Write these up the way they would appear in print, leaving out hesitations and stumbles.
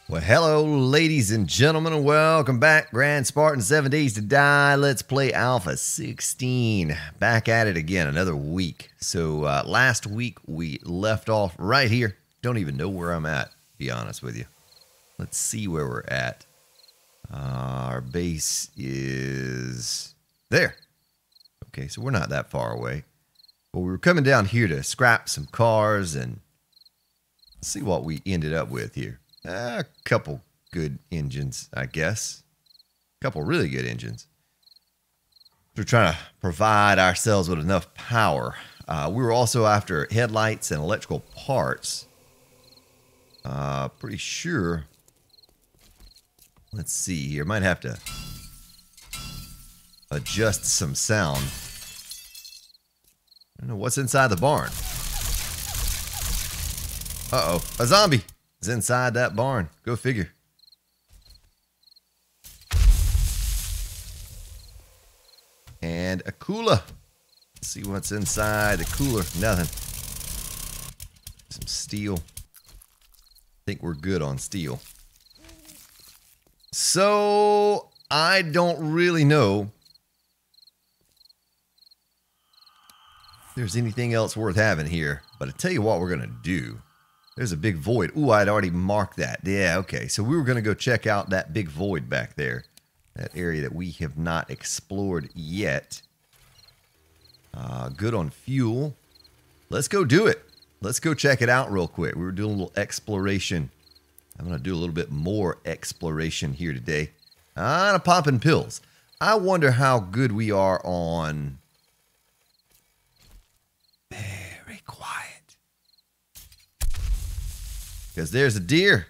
Well, hello, ladies and gentlemen, and welcome back. Grand Spartan 7 Days to Die. Let's play Alpha 16. Back at it again, another week. So last week we left off right here. Don't even know where I'm at, to be honest with you. Let's see where we're at. Our base is there. Okay, so we're not that far away. But we were coming down here to scrap some cars and see what we ended up with here. A couple good engines, I guess. A couple really good engines. We're trying to provide ourselves with enough power. We were also after headlights and electrical parts. Pretty sure. Let's see here. Might have to adjust some sound. I don't know what's inside the barn. Uh-oh, a zombie is inside that barn. Go figure. And a cooler. Let's see what's inside the cooler. Nothing. Some steel. I think we're good on steel. So, I don't really know if there's anything else worth having here. But I tell you what we're going to do. There's a big void. Ooh, I'd already marked that. Yeah, okay. So we were going to go check out that big void back there. That area that we have not explored yet. Good on fuel. Let's go do it. Let's go check it out real quick. We were doing a little exploration. I'm going to do a little bit more exploration here today. I'm popping pills. I wonder how good we are on... Very quiet. Because there's a deer.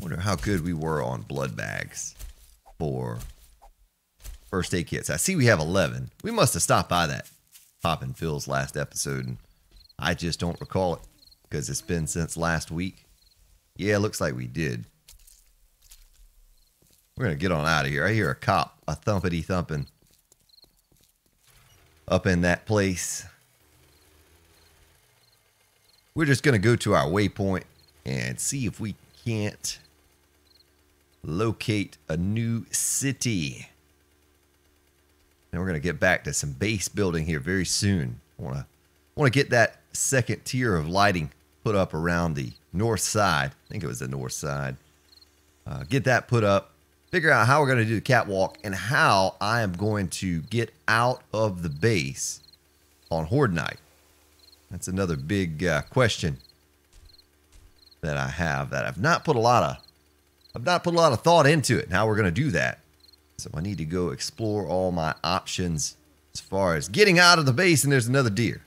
Wonder how good we were on blood bags for first aid kits. I see we have 11. We must have stopped by that popping pills last episode, and I just don't recall it because it's been since last week. Yeah, looks like we did. We're going to get on out of here. I hear a cop, a thumpity thumping up in that place. We're just going to go to our waypoint and see if we can't locate a new city. And we're going to get back to some base building here very soon. I want to get that second tier of lighting put up around the north side. I think it was the north side. Get that put up. Figure out how we're going to do the catwalk and how I am going to get out of the base on Horde Night. That's another big question that I have that I've not put a lot of thought into it and how we're going to do that. So I need to go explore all my options as far as getting out of the base, and there's another deer.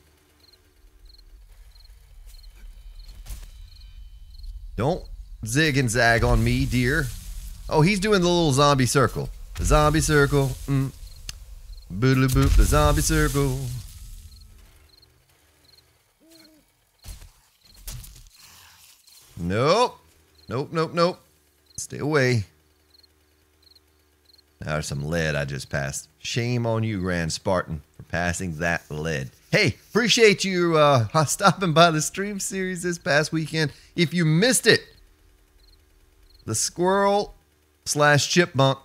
Don't zig and zag on me, deer. Oh, he's doing the little zombie circle. The zombie circle. Boodly boop, the zombie circle. Nope. Nope, nope, nope. Stay away. There's some lead I just passed. Shame on you, Grand Spartan, for passing that lead. Hey, appreciate you stopping by the stream series this past weekend. If you missed it, the squirrel/chipmunk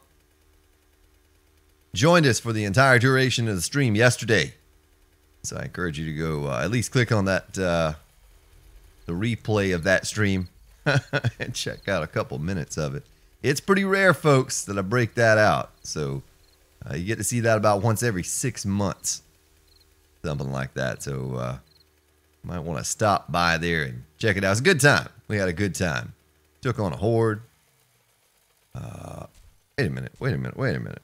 joined us for the entire duration of the stream yesterday. So I encourage you to go at least click on that the replay of that stream and check out a couple minutes of it. It's pretty rare, folks, that I break that out. So you get to see that about once every 6 months. Something like that. So might want to stop by there and check it out. It's a good time. We had a good time. Took on a horde. Wait a minute.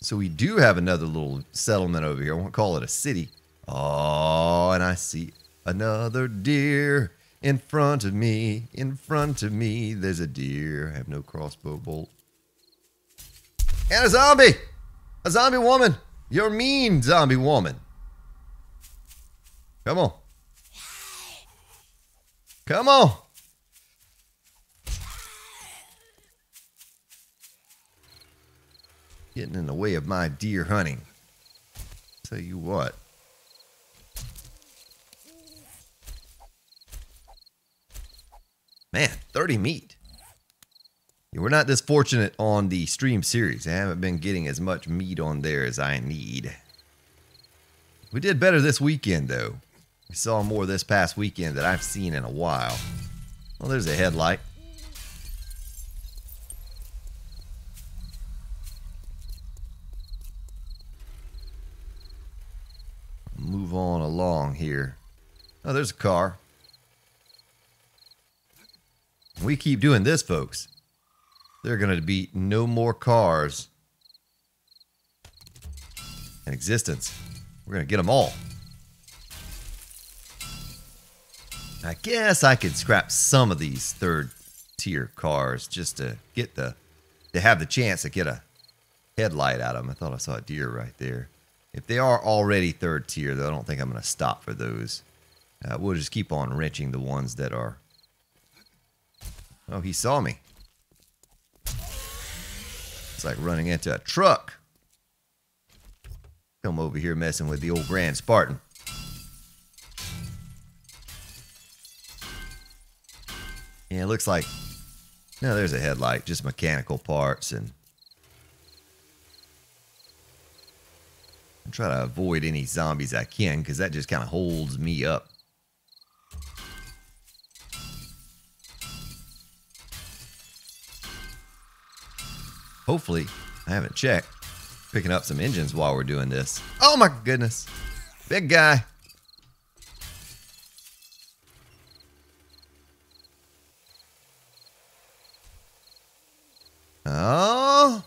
So we do have another little settlement over here. I won't call it a city. Oh, and I see another deer in front of me. In front of me, there's a deer. I have no crossbow bolt. And a zombie! A zombie woman! You're mean, zombie woman. Come on. Come on. Getting in the way of my deer hunting. Tell you what. Man, 30 meat. Yeah, we're not this fortunate on the stream series. I haven't been getting as much meat on there as I need. We did better this weekend, though. We saw more this past weekend that I've seen in a while. Well, there's a headlight. Move on along here. Oh, there's a car. We keep doing this, folks. There are going to be no more cars in existence. We're going to get them all. I guess I could scrap some of these third tier cars just to get to have the chance to get a headlight out of them. I thought I saw a deer right there. If they are already third tier, though, I don't think I'm going to stop for those. We'll just keep on wrenching the ones that are... Oh, he saw me. It's like running into a truck. Come over here messing with the old Grand Spartan. Yeah, it looks like... No, there's a headlight. Just mechanical parts and... Try to avoid any zombies I can, because that just kind of holds me up. Hopefully, I haven't checked. Picking up some engines while we're doing this. Oh my goodness. Big guy. Oh.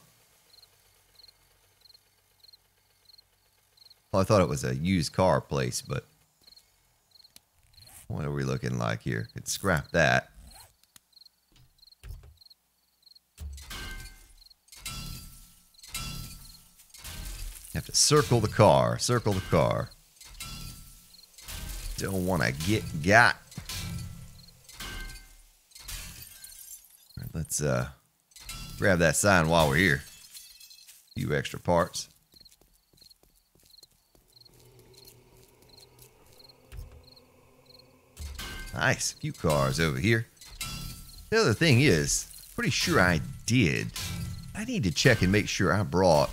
Well, I thought it was a used car place, but what are we looking like here? Could scrap that. Have to circle the car. Circle the car. Don't want to get got. All right, let's grab that sign while we're here. A few extra parts. Nice. A few cars over here. The other thing is, pretty sure I did. I need to check and make sure I brought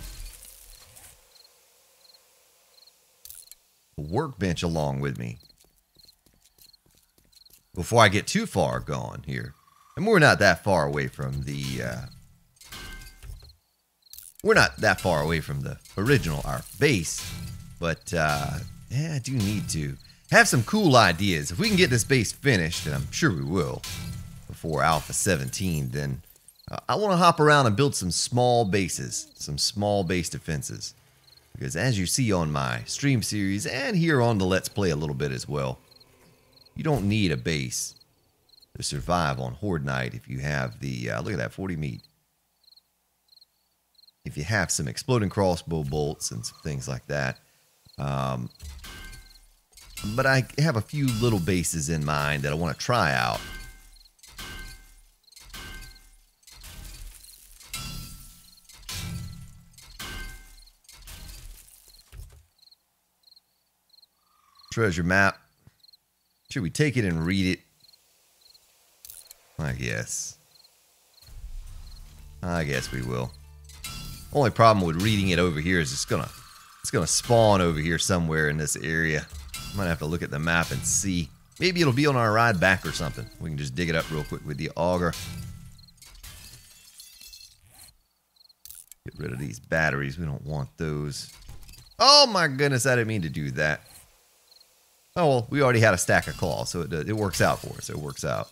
a workbench along with me before I get too far gone here. And we're not that far away from the original, our base, but yeah, I do need to have some cool ideas. If we can get this base finished, and I'm sure we will before Alpha 17, then I want to hop around and build some small bases, some small base defenses. Because as you see on my stream series and here on the Let's Play a little bit as well, you don't need a base to survive on Horde Night if you have the, look at that, 40 meat. If you have some exploding crossbow bolts and some things like that. But I have a few little bases in mind that I want to try out. Treasure map. Should we take it and read it? I guess we will. Only problem with reading it over here is it's gonna spawn over here somewhere in this area. Might have to look at the map and see. Maybe it'll be on our ride back or something. We can just dig it up real quick with the auger. Get rid of these batteries. We don't want those. Oh my goodness, I didn't mean to do that. Oh well, we already had a stack of claws, so it works out for us. It works out.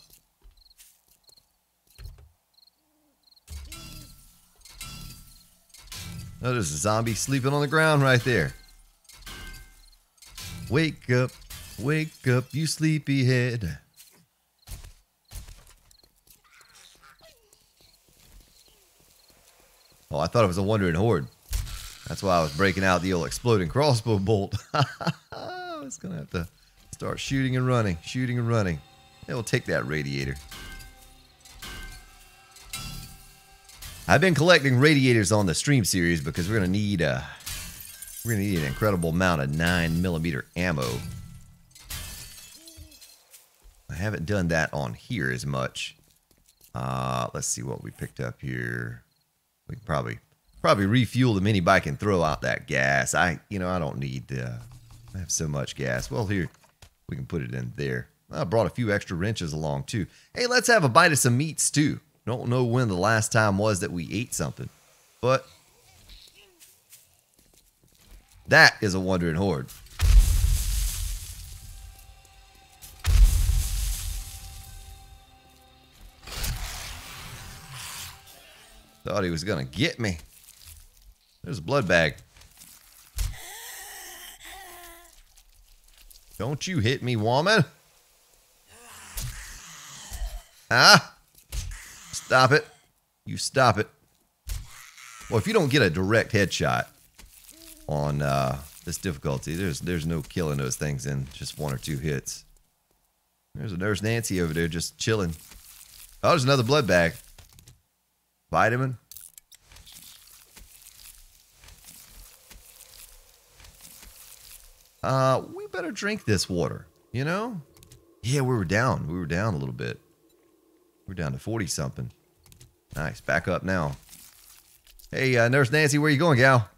Oh, there's a zombie sleeping on the ground right there. Wake up, you sleepyhead. Oh, I thought it was a wandering horde. That's why I was breaking out the old exploding crossbow bolt. I was going to have to start shooting and running, shooting and running. Yeah, we'll take that radiator. I've been collecting radiators on the stream series because we're going to need an incredible amount of 9mm ammo. I haven't done that on here as much. Let's see what we picked up here. We can probably refuel the mini bike and throw out that gas. I don't need I have so much gas. Well, here we can put it in there. I brought a few extra wrenches along too. Hey, let's have a bite of some meats too. Don't know when the last time was that we ate something, but that is a wandering horde. Thought he was gonna get me. There's a blood bag. Don't you hit me, woman. Ah! Stop it. You stop it. Well, if you don't get a direct headshot on this difficulty, there's no killing those things in just 1 or 2 hits. There's a Nurse Nancy over there just chilling. Oh, there's another blood bag. Vitamin. We better drink this water, you know? Yeah, we were down. We were down a little bit. We're down to 40 something. Nice. Back up now. Hey, Nurse Nancy, where you going, gal?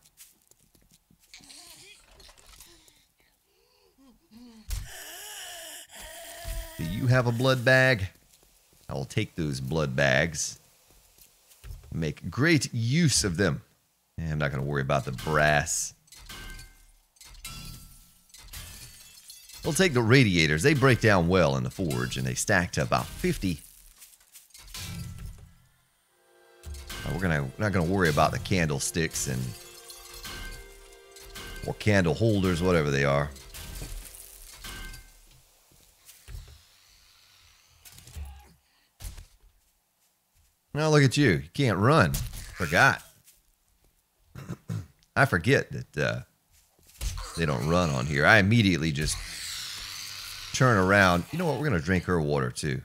Do you have a blood bag? I will take those blood bags. Make great use of them. And I'm not going to worry about the brass. We'll take the radiators. They break down well in the forge, and they stack to about 50. We're not gonna worry about the candlesticks or candle holders, whatever they are. Now look at you. You can't run. Forgot. I forget that they don't run on here. I immediately just turn around. You know what? We're gonna drink her water too.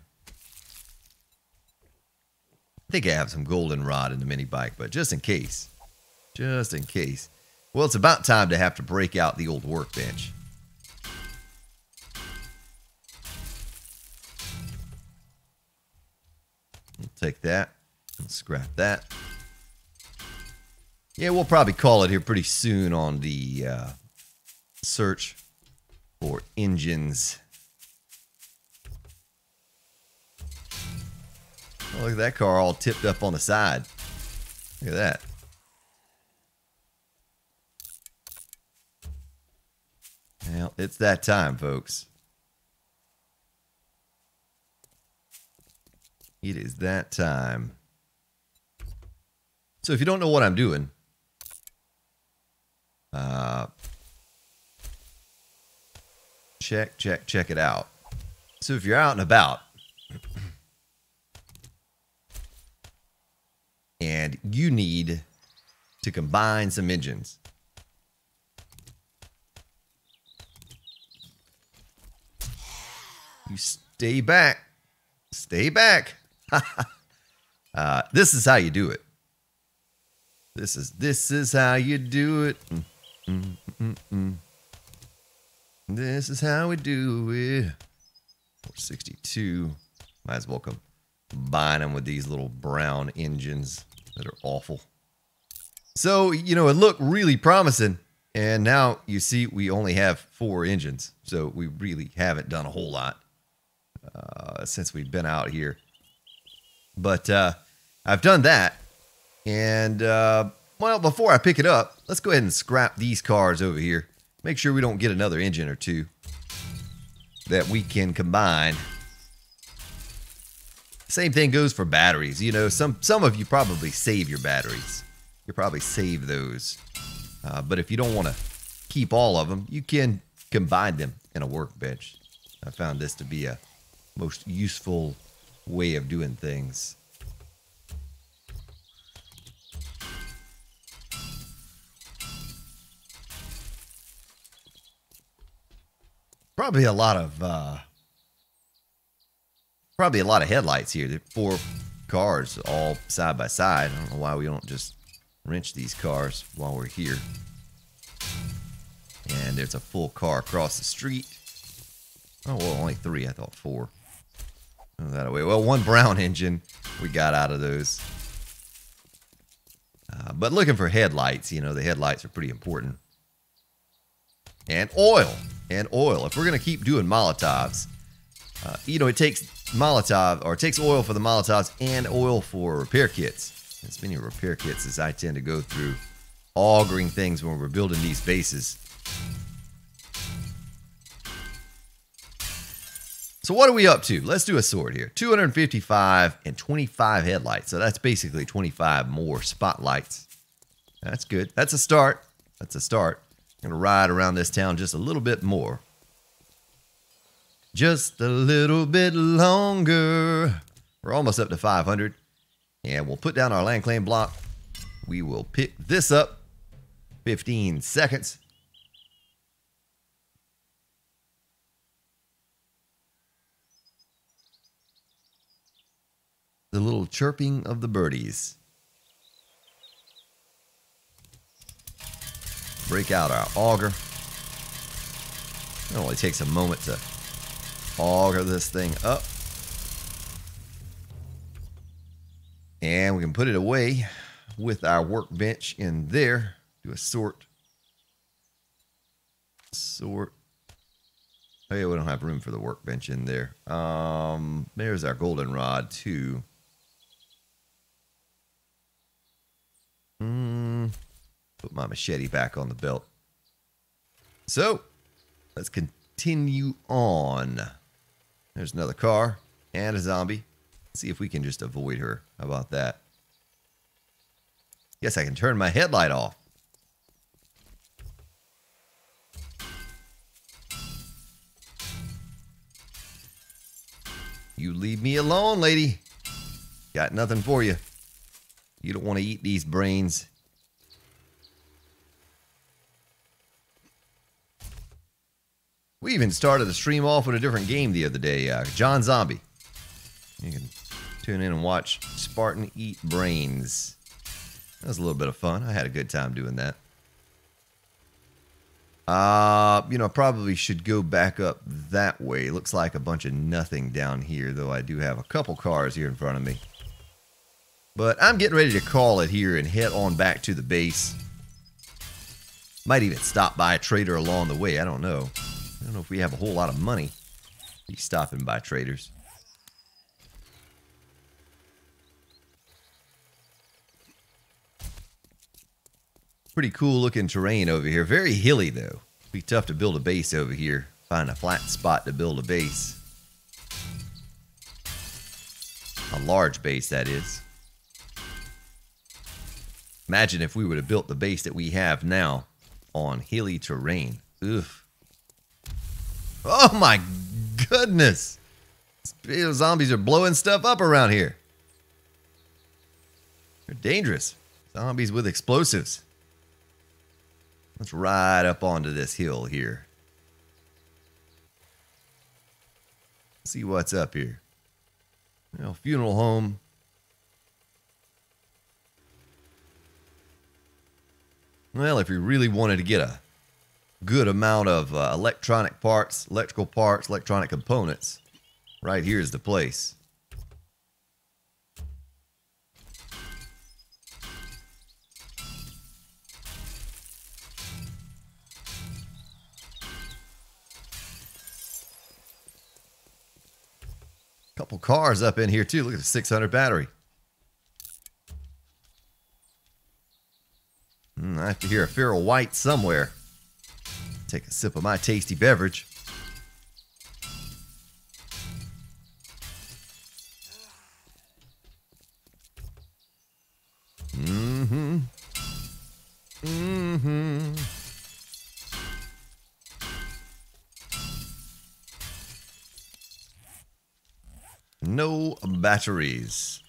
I think I have some goldenrod in the mini bike, but just in case. Just in case. Well, it's about time to have to break out the old workbench. We'll take that. Let's scrap that. Yeah, we'll probably call it here pretty soon on the search for engines. Oh, look at that car all tipped up on the side. Look at that. Well, it's that time, folks. It is that time. So if you don't know what I'm doing, check it out. So if you're out and about, and you need to combine some engines, you stay back. Stay back. This is how you do it. This is how you do it. This is how we do it. 462. Might as well combine them with these little brown engines that are awful. So, you know, it looked really promising. And now you see we only have 4 engines. So we really haven't done a whole lot since we've been out here. But I've done that. And, well, before I pick it up, let's go ahead and scrap these cars over here. Make sure we don't get another engine or two that we can combine. Same thing goes for batteries. You know, some of you probably save your batteries. You probably save those. But if you don't want to keep all of them, you can combine them in a workbench. I found this to be a most useful way of doing things. Probably a lot of headlights here. There are 4 cars all side by side. I don't know why we don't just wrench these cars while we're here. And there's a full car across the street. Oh, well, only 3. I thought 4. Throw that away. Well, one brown engine we got out of those. But looking for headlights, you know, the headlights are pretty important. And oil. And oil. If we're going to keep doing Molotovs, you know, it takes Molotov, or it takes oil for the Molotovs and oil for repair kits. As many repair kits as I tend to go through augering things when we're building these bases. So what are we up to? Let's do a sort here. 255 and 25 headlights. So that's basically 25 more spotlights. That's good. That's a start. That's a start. I'm going to ride around this town just a little bit more. Just a little bit longer. We're almost up to 500. And we'll put down our land claim block. We will pick this up. 15 seconds. The little chirping of the birdies. Break out our auger. It only takes a moment to auger this thing up. And we can put it away with our workbench in there. Do a sort. Sort. Oh yeah, we don't have room for the workbench in there. There's our goldenrod too. Put my machete back on the belt. So, let's continue on. There's another car and a zombie. Let's see if we can just avoid her. How about that? Guess I can turn my headlight off. You leave me alone, lady. Got nothing for you. You don't want to eat these brains. We even started the stream off with a different game the other day. John Zombie. You can tune in and watch Spartan eat brains. That was a little bit of fun. I had a good time doing that. You know, I probably should go back up that way. Looks like a bunch of nothing down here, though I do have a couple cars here in front of me. But I'm getting ready to call it here and head on back to the base. Might even stop by a trader along the way. I don't know. I don't know if we have a whole lot of money to be stopping by traders. Pretty cool looking terrain over here. Very hilly though. Be tough to build a base over here. Find a flat spot to build a base. A large base, that is. Imagine if we would have built the base that we have now on hilly terrain. Ugh. Oh my goodness. These zombies are blowing stuff up around here. They're dangerous. Zombies with explosives. Let's ride up onto this hill here. See what's up here. You know, funeral home. Well, if you really wanted to get a good amount of electronic parts, electrical parts, electronic components, right here is the place. Couple cars up in here too. Look at the 600 battery. I have to hear a feral white somewhere. Take a sip of my tasty beverage. No batteries.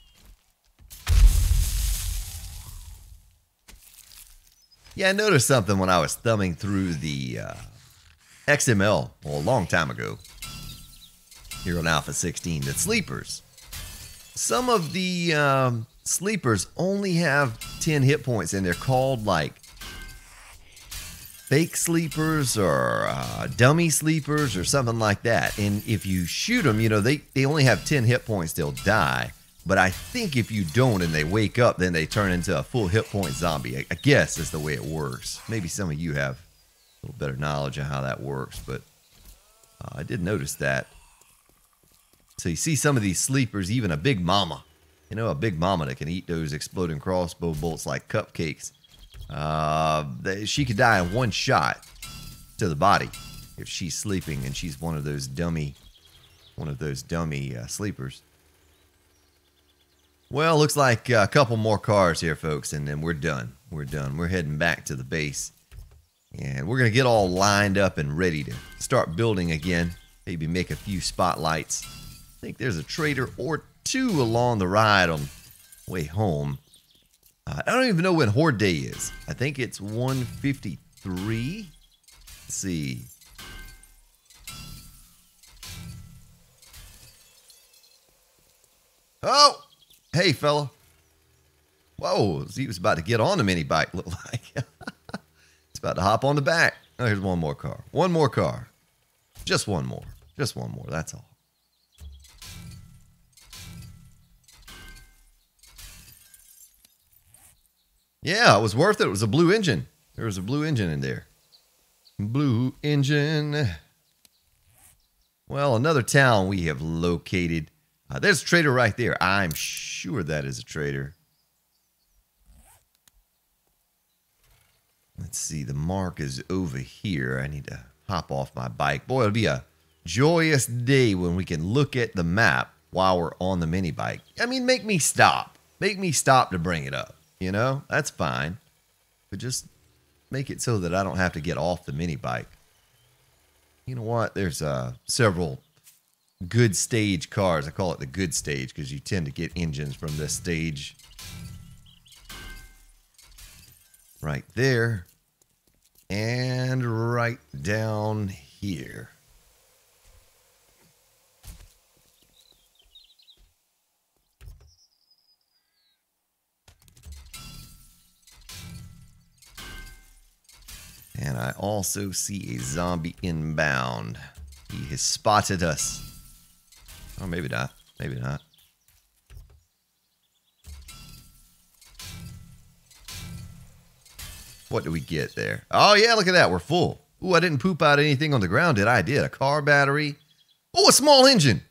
Yeah, I noticed something when I was thumbing through the XML a long time ago here on Alpha 16 that sleepers. Some of the sleepers only have 10 hit points and they're called like fake sleepers or dummy sleepers or something like that. And if you shoot them, you know, they only have 10 hit points, they'll die. But I think if you don't and they wake up, then they turn into a full hit point zombie. I guess that's the way it works. Maybe some of you have a little better knowledge of how that works, but I did notice that. So you see some of these sleepers, even a big mama. You know, a big mama that can eat those exploding crossbow bolts like cupcakes. She could die in one shot to the body if she's sleeping and she's one of those dummy sleepers. Well, looks like a couple more cars here, folks, and then we're done. We're done. We're heading back to the base. And we're going to get all lined up and ready to start building again. Maybe make a few spotlights. I think there's a trader or two along the ride on the way home. I don't even know when Horde Day is. I think it's 153. Let's see. Oh! Hey, fella. Whoa, he was about to get on the mini bike, looked like. It's about to hop on the back. Oh, here's one more car. One more car. Just one more. Just one more, that's all. Yeah, it was worth it. It was a blue engine. There was a blue engine in there. Blue engine. Well, another town we have located. There's a trader right there. I'm sure that is a trader. Let's see. The mark is over here. I need to hop off my bike. Boy, it'll be a joyous day when we can look at the map while we're on the mini bike. I mean, make me stop. Make me stop to bring it up. You know, that's fine. But just make it so that I don't have to get off the mini bike. You know what? There's several good stage cars. I call it the good stage because you tend to get engines from this stage. Right there. And right down here. And I also see a zombie inbound. He has spotted us. Oh, maybe not. Maybe not. What do we get there? Oh, yeah, look at that. We're full. Ooh, I didn't poop out anything on the ground, did I? I did. A car battery. Oh, a small engine.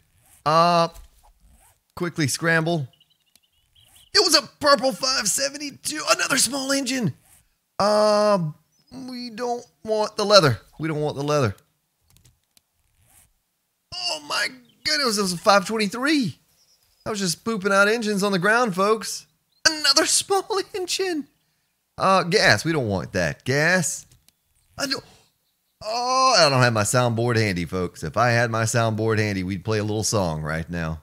Quickly scramble. It was a purple 572. Another small engine. We don't want the leather. We don't want the leather. Oh, my goodness. It was a 523. I was just pooping out engines on the ground, folks. Another small engine. Gas. We don't want that. Gas. I don't have my soundboard handy, folks. If I had my soundboard handy, we'd play a little song right now.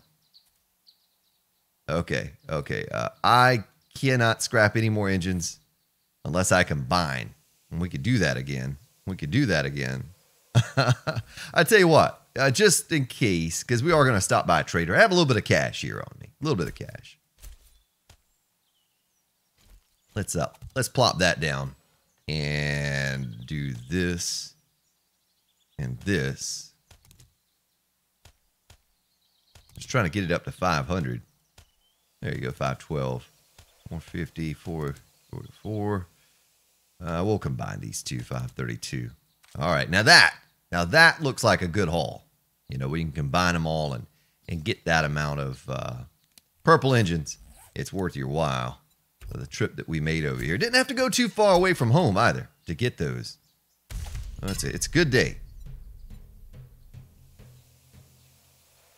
Okay. I cannot scrap any more engines unless I combine. And we could do that again. I tell you what, just in case, because we are going to stop by a trader. I have a little bit of cash here on me. A little bit of cash. Let's plop that down and do this and this. Just trying to get it up to 500. There you go, 512, 450, 444. We'll combine these two, 532. All right, now that looks like a good haul. You know, we can combine them all and get that amount of purple engines. It's worth your while for the trip that we made over here. Didn't have to go too far away from home either to get those. It's a good day.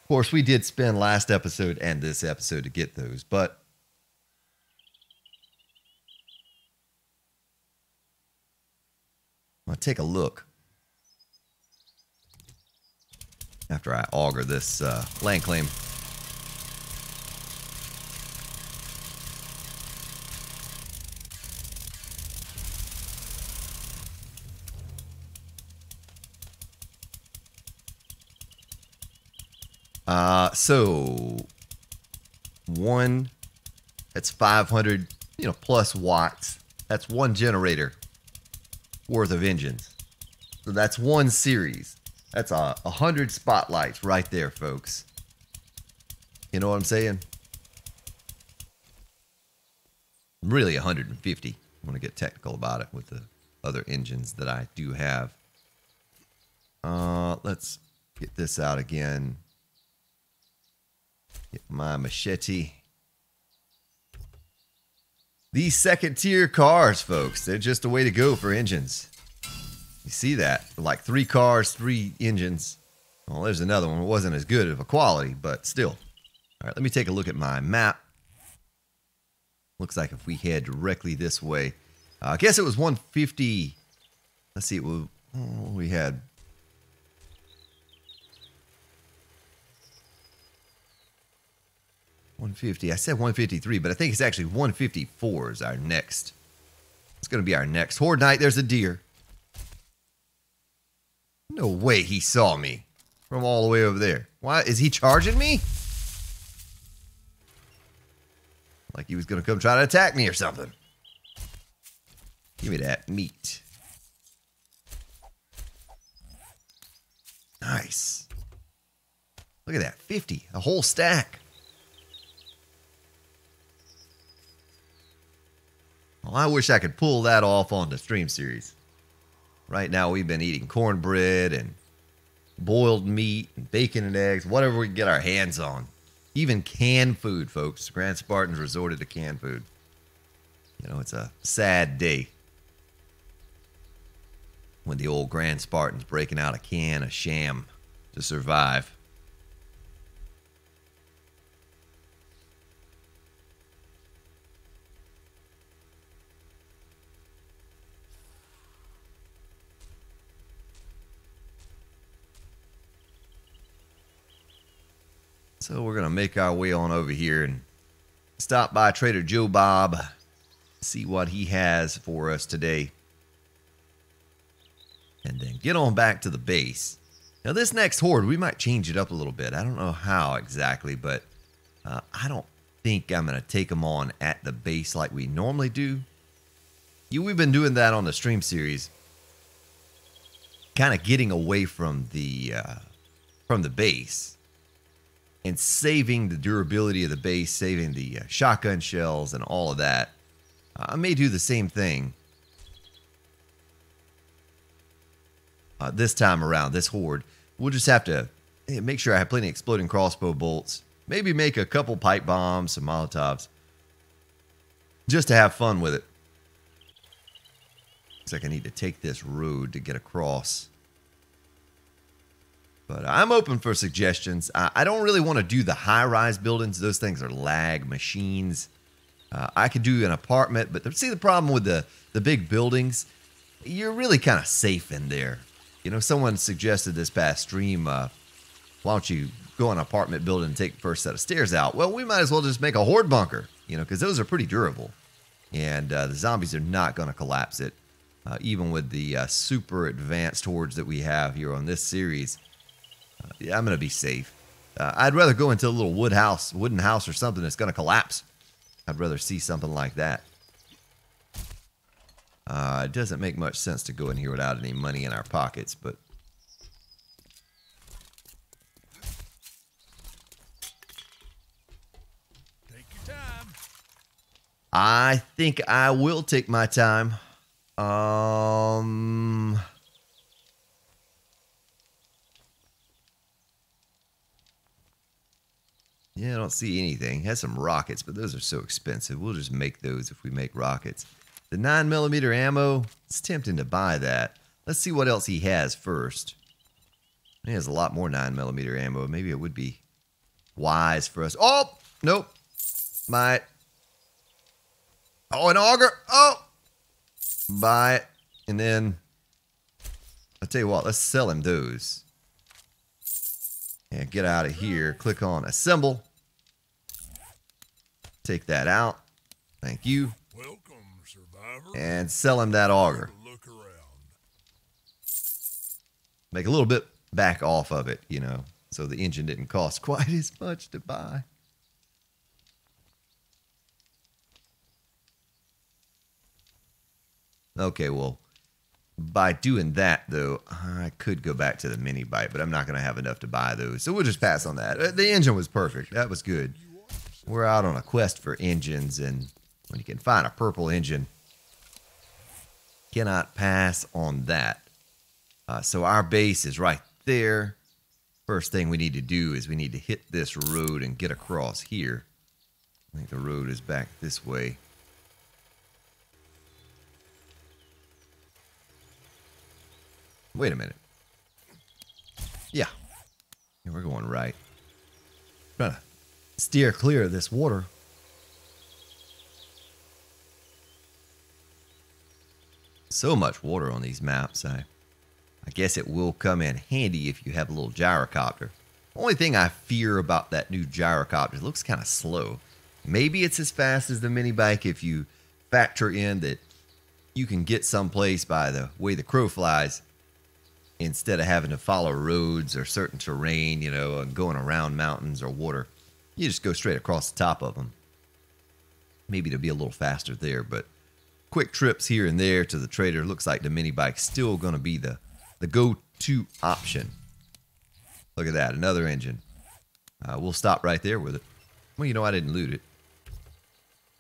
Of course, we did spend last episode and this episode to get those, but I'll take a look after I auger this land claim. So one, that's 500, plus watts. That's one generator. worth of engines. So that's one series. That's 100 spotlights right there, folks. You know what I'm saying? Really 150. I want to get technical about it with the other engines that I do have. Let's get this out again. Get my machete. These second tier cars, folks, they're just a way to go for engines. You see that? Like 3 cars, 3 engines. Well, there's another one. It wasn't as good of a quality, but still. All right, let me take a look at my map. Looks like if we head directly this way, I guess it was 150. Let's see, we had 150. I said 153, but I think it's actually 154 is our next. It's going to be our next Horde Night. There's a deer. No way he saw me from all the way over there. Why is he charging me? Like he was going to come try to attack me or something. Give me that meat. Nice. Look at that, 50, a whole stack. Well, I wish I could pull that off on the stream series. Right now we've been eating cornbread and boiled meat and bacon and eggs, whatever we can get our hands on. Even canned food, folks. Grand Spartans resorted to canned food. You know, it's a sad day when the old Grand Spartans breaking out a can of sham to survive. So we're going to make our way on over here and stop by Trader Joe Bob, see what he has for us today, and then get on back to the base. Now this next horde, we might change it up a little bit. I don't know how exactly, but I don't think I'm going to take them on at the base like we normally do. We've been doing that on the stream series, kind of getting away from the base. And saving the durability of the base, saving the shotgun shells and all of that. I may do the same thing this time around, this horde. We'll just have to make sure I have plenty of exploding crossbow bolts. Maybe make a couple pipe bombs, some Molotovs. Just to have fun with it. Looks like I need to take this road to get across. But I'm open for suggestions. I don't really want to do the high-rise buildings. Those things are lag machines. I could do an apartment, but see the problem with the big buildings? You're really kind of safe in there. You know, someone suggested this past stream, why don't you go in an apartment building and take the first set of stairs out? Well, we might as well just make a horde bunker, you know, because those are pretty durable. And the zombies are not going to collapse it, even with the super advanced hordes that we have here on this series. Yeah, I'm going to be safe. I'd rather go into a little wooden house or something that's going to collapse. I'd rather see something like that. It doesn't make much sense to go in here without any money in our pockets, but... Take your time. I think I will take my time. Yeah, I don't see anything. It has some rockets, but those are so expensive. We'll just make those if we make rockets. The 9mm ammo, it's tempting to buy that. Let's see what else he has first. He has a lot more 9mm ammo. Maybe it would be wise for us. Oh, nope. Buy it. Oh, an auger. Oh, buy it. And then, I'll tell you what, let's sell him those. And get out of here. Click on assemble. Take that out. Thank you. Welcome, survivor. And sell him that auger. Look around. Make a little bit back off of it, you know, so the engine didn't cost quite as much to buy. Okay, well, by doing that, though, I could go back to the mini bike, but I'm not going to have enough to buy those. So we'll just pass on that. The engine was perfect. That was good. We're out on a quest for engines, and when you can find a purple engine, cannot pass on that. So our base is right there. First thing we need to do is we need to hit this road and get across here. I think the road is back this way. Wait a minute. Yeah. We're going right. Trying to steer clear of this water. So much water on these maps. I guess it will come in handy if you have a little gyrocopter. Only thing I fear about that new gyrocopter, it looks kind of slow. Maybe it's as fast as the mini bike if you factor in that you can get someplace by the way the crow flies instead of having to follow roads or certain terrain, you know, and going around mountains or water. You just go straight across the top of them. Maybe it'll be a little faster there, but quick trips here and there to the trader. Looks like the mini bike's still going to be the go-to option. Look at that, another engine. We'll stop right there with it. Well, you know, I didn't loot it.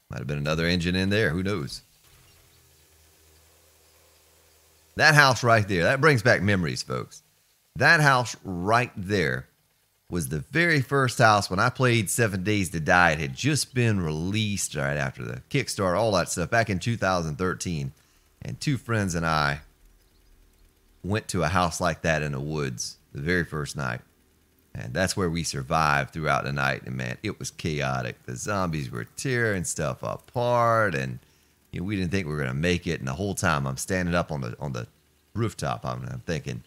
Might have been another engine in there. Who knows? That house right there, that brings back memories, folks. That house right there was the very first house when I played 7 Days to Die. It had just been released right after the Kickstarter, all that stuff, back in 2013. And two friends and I went to a house like that in the woods the very first night. And that's where we survived throughout the night. And man, it was chaotic. The zombies were tearing stuff apart, and you know, we didn't think we were going to make it. And the whole time I'm standing up on the rooftop, I'm thinking,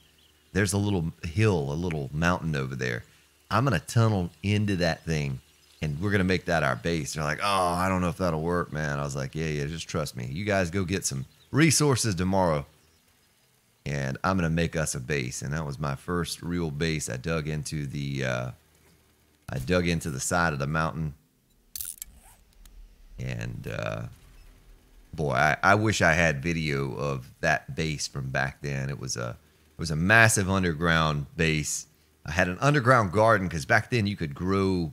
there's a little hill, a little mountain over there. I'm going to tunnel into that thing, and we're going to make that our base. And they're like, oh, I don't know if that'll work, man. I was like, yeah, just trust me. You guys go get some resources tomorrow, and I'm going to make us a base. And that was my first real base. I dug into the side of the mountain. And boy, I wish I had video of that base from back then. It was a massive underground base. I had an underground garden because back then you could grow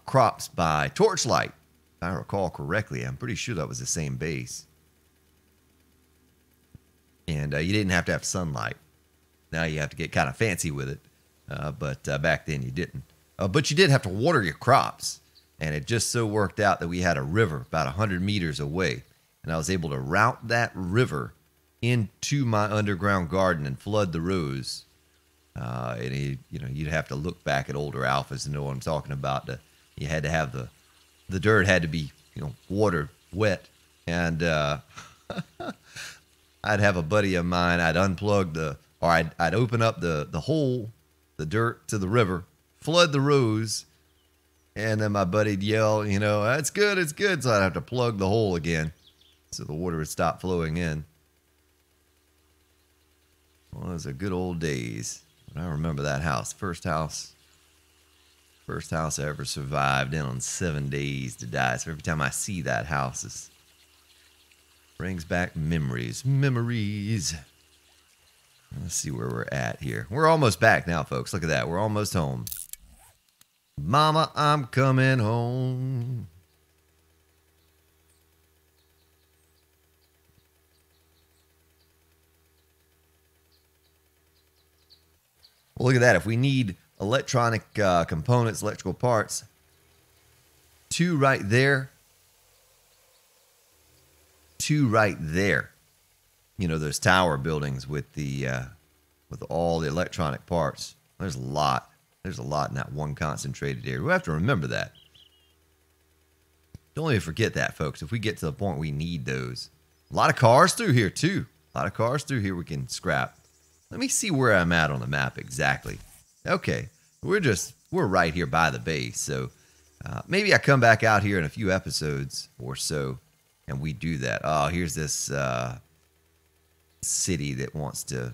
crops by torchlight. If I recall correctly, I'm pretty sure that was the same base. And you didn't have to have sunlight. Now you have to get kind of fancy with it. But back then you didn't. But you did have to water your crops. And it just so worked out that we had a river about 100 meters away. And I was able to route that river into my underground garden and flood the rows. You'd have to look back at older alphas to know what I'm talking about. You had to have the dirt had to be, watered wet. And I'd have a buddy of mine. I'd unplug I'd open up the hole, the dirt to the river, flood the rows, and then my buddy'd yell, it's good, it's good. So I'd have to plug the hole again so the water would stop flowing in. Well, those are good old days. I remember that house. First house I ever survived in on 7 Days to Die. So every time I see that house, it brings back memories. Let's see where we're at here. We're almost back now, folks. Look at that. We're almost home. Mama, I'm coming home. Well, look at that. If we need electronic components, electrical parts, 2 right there. 2 right there. Those tower buildings with all the electronic parts. There's a lot. There's a lot in that one concentrated area. We have to remember that. Don't even forget that, folks. If we get to the point we need those. A lot of cars through here, too. A lot of cars through here we can scrap. Let me see where I'm at on the map exactly. Okay. We're right here by the base. So maybe I come back out here in a few episodes or so and we do that. Oh, here's this city that wants to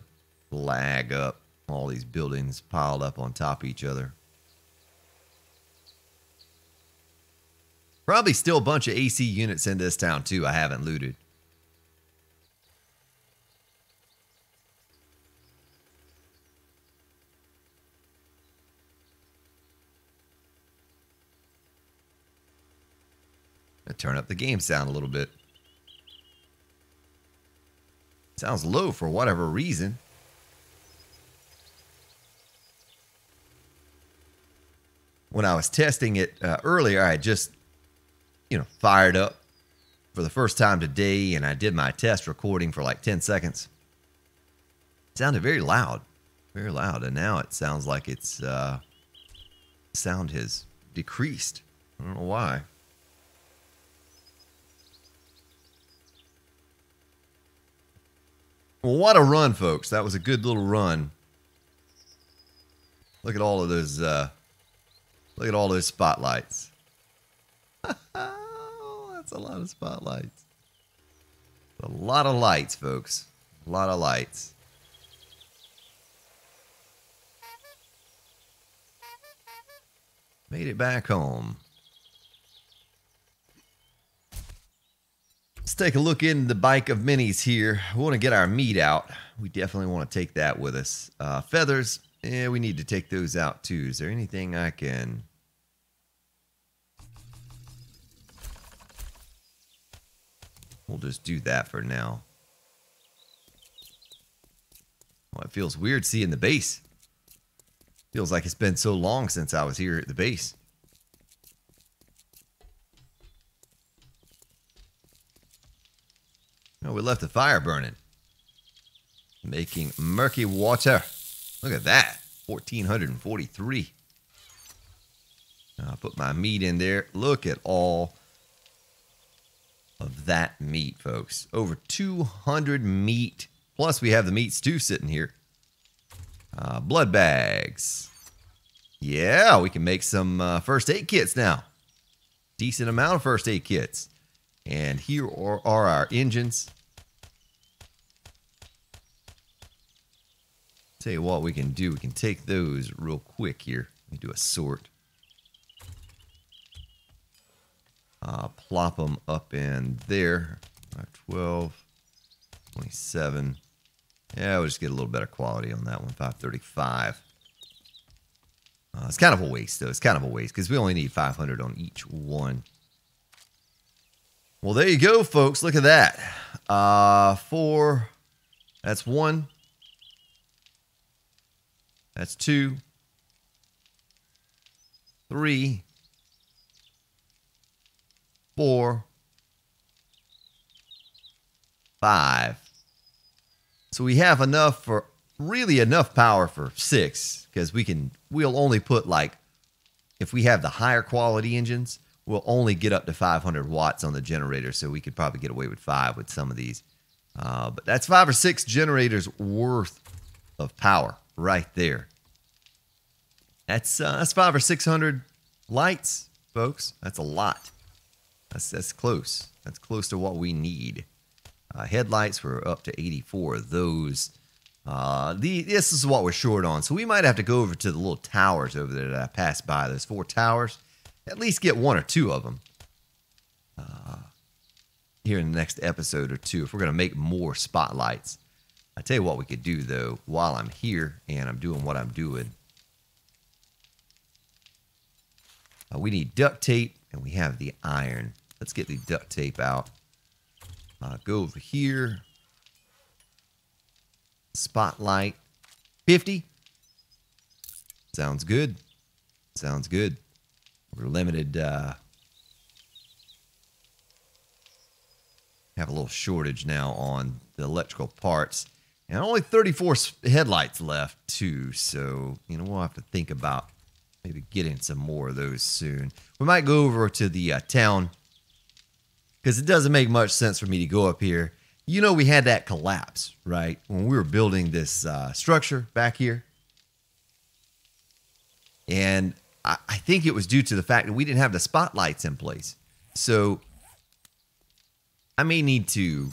flag up all these buildings piled up on top of each other. Probably still a bunch of AC units in this town too I haven't looted. gonna turn up the game sound a little bit. Sounds low for whatever reason. When I was testing it earlier, I just, fired up for the first time today, and I did my test recording for like 10 seconds. It sounded very loud, and now it sounds like its sound has decreased. I don't know why. Well, what a run, folks. That was a good little run. Look at all of those spotlights. Oh, that's a lot of spotlights. A lot of lights, folks. A lot of lights. Made it back home. Let's take a look in the bike of minis here. We want to get our meat out. We definitely want to take that with us. Feathers, we need to take those out too. Is there anything I can... We'll just do that for now. Well, it feels weird seeing the base. Feels like it's been so long since I was here at the base. No, we left the fire burning. Making murky water. Look at that. 1,443. I'll put my meat in there. Look at all of that meat, folks. Over 200 meat. Plus, we have the meat stew sitting here. Blood bags. Yeah, we can make some first aid kits now. Decent amount of first aid kits. And here are our engines. Tell you what we can do. We can take those real quick here. Let me do a sort. Plop them up in there. 12, 27. Yeah, we'll just get a little better quality on that one. 535. It's kind of a waste, though. It's kind of a waste because we only need 500 on each one. Well, there you go, folks. Look at that. 4. That's 1. That's 2. 3. 4. 5. So we have enough for, really enough power for 6, because we'll only put if we have the higher quality engines, we'll only get up to 500 watts on the generator, so we could probably get away with 5 with some of these. But that's 5 or 6 generators worth of power right there. That's 500 or 600 lights, folks. That's a lot. That's close. That's close to what we need. Headlights, we're up to 84 of those. This is what we're short on. So we might have to go over to the little towers over there that I passed by. Those 4 towers. At least get 1 or 2 of them. Here in the next episode or 2. If we're going to make more spotlights. I tell you what we could do, though, while I'm here and I'm doing what I'm doing. We need duct tape and we have the iron. Let's get the duct tape out. Go over here. Spotlight 50. Sounds good. Sounds good. We're limited. Have a little shortage now on the electrical parts. And only 34 headlights left, too. So, we'll have to think about maybe getting some more of those soon. We might go over to the town. Because it doesn't make much sense for me to go up here. We had that collapse, right? When we were building this structure back here. And I think it was due to the fact that we didn't have the spotlights in place. So I may need to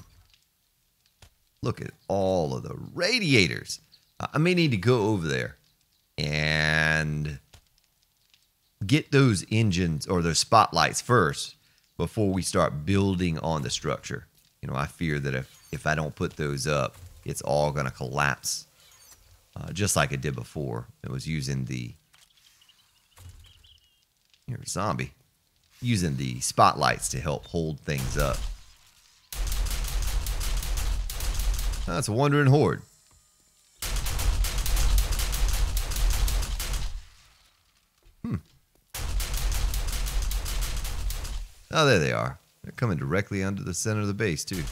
look at all of the radiators. I may need to go over there and get those engines or those spotlights first before we start building on the structure. I fear that if I don't put those up, it's all going to collapse just like it did before. It was using the... You're a zombie. using the spotlights to help hold things up. That's a wandering horde. Oh, there they are. They're coming directly under the center of the base, too.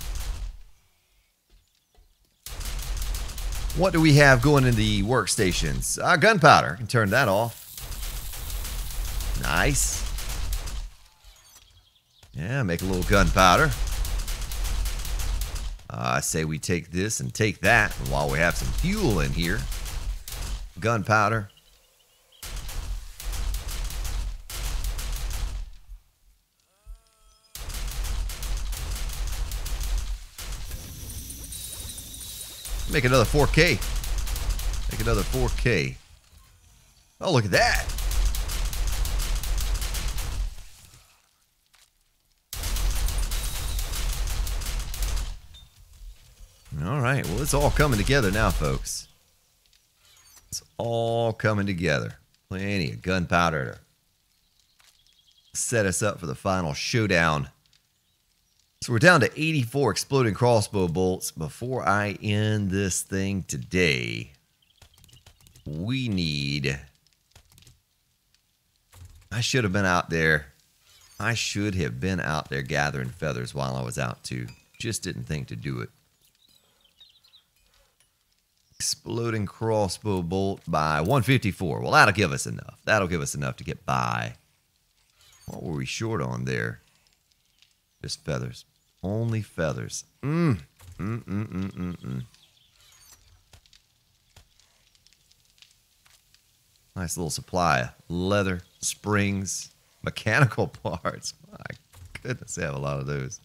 What do we have going in the workstations? Gunpowder. Can turn that off. Nice. Yeah, make a little gunpowder. I say we take this and take that. And while we have some fuel in here, gunpowder. Make another 4K. Make another 4K. Oh, look at that. All right, well, it's all coming together now, folks. It's all coming together. Plenty of gunpowder to set us up for the final showdown. So we're down to 84 exploding crossbow bolts. Before I end this thing today, we need... I should have been out there. I should have been out there gathering feathers while I was out too. Just didn't think to do it. Exploding crossbow bolt by 154. Well, that'll give us enough. That'll give us enough to get by. What were we short on there? Just feathers. Only feathers. Nice little supply of leather, springs, mechanical parts. My goodness, I have a lot of those.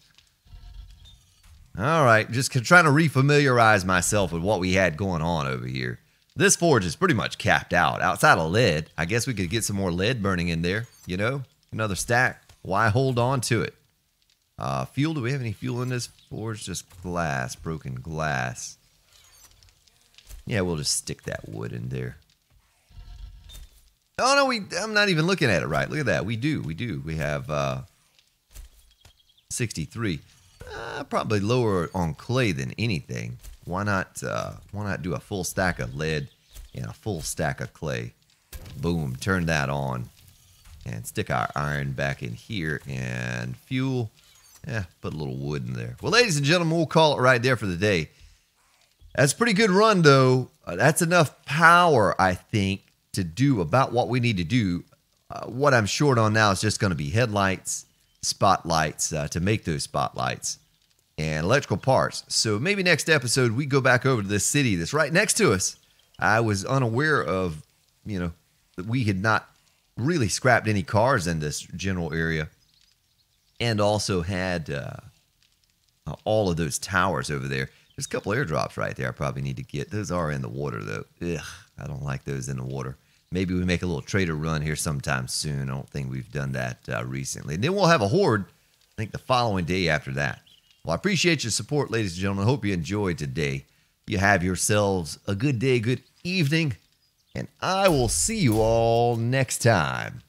All right, just trying to refamiliarize myself with what we had going on over here. This forge is pretty much capped out. Outside of lead, I guess we could get some more lead burning in there, you know? Another stack. Why hold on to it? Fuel, do we have any fuel in this forge? Just glass, broken glass. Yeah, we'll just stick that wood in there. Oh, no, I'm not even looking at it right. Look at that. We do. We have 63. Probably lower on clay than anything. Why not do a full stack of lead and a full stack of clay? Boom, turn that on. And stick our iron back in here and fuel. Yeah, put a little wood in there. Well, ladies and gentlemen, we'll call it right there for the day. That's a pretty good run, though. That's enough power, I think, to do about what we need to do. What I'm short on now is just going to be headlights, spotlights, to make those spotlights, and electrical parts. So maybe next episode, we go back over to this city that's right next to us. I was unaware of, that we had not really scrapped any cars in this general area. And also had all of those towers over there. There's a couple airdrops right there I probably need to get. Those are in the water, though. Ugh, I don't like those in the water. Maybe we make a little trader run here sometime soon. I don't think we've done that recently. And then we'll have a horde, I think, the following day after that. Well, I appreciate your support, ladies and gentlemen. I hope you enjoyed today. You have yourselves a good day, good evening. And I will see you all next time.